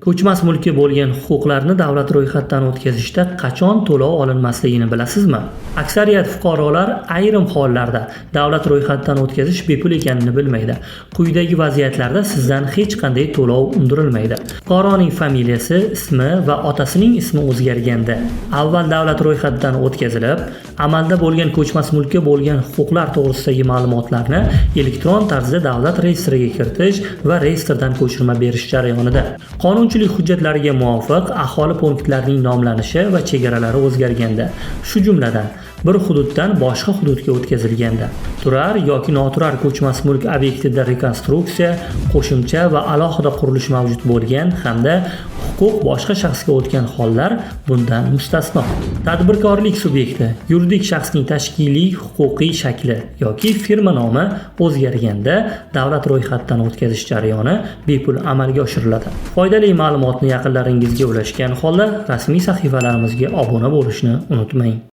Ko'chmas mulkka bo'lgan huquqlarni davlat ro'yxatdan o'tkazishda qachon to'lov olinmasligini bilasizmi? Aksariyat fuqarolar ayrim hollarda davlat ro'yxatdan o'tkazish bepul ekanini bilmaydi. Quyidagi vaziyatlarda sizdan hech qanday to'lov undirilmaydi. Fuqaroning familiyasi, ismi va otasining ismi o'zgarganda, avval davlat ro'yxatdan o'tkazilib, amalda bo'lgan ko'chmas mulkka bo'lgan huquqlar to'g'risidagi ma'lumotlarni elektron tarzda davlat reyestriga kiritish va reyestrdan ko'chirma berish jarayonida qonunchilik hujjatlariga muvofiq aholi punktlarining nomlanishi va chegaralari o'zgarganda, shu jumladan bir hududdan boshqa hududga o'tkazilganda, turar yoki noturar ko'chmas mulk obyektida rekonstruksiya, qo'shimcha va alohida qurilish mavjud bo'lgan hamda huquq boshqa shaxsga o'tgan hollar bundan mustasno. Tadbirkorlik subyekti, yuridik shaxsning tashkiliy huquqiy shakli yoki firma nomi o'zgarganda davlat ro'yxatdan o'tkazish jarayoni bepul amalga oshiriladi. Foydali ma'lumotni yaqinlaringizga ulashgan holda rasmiy sahifalarimizga obuna bo'lishni unutmang.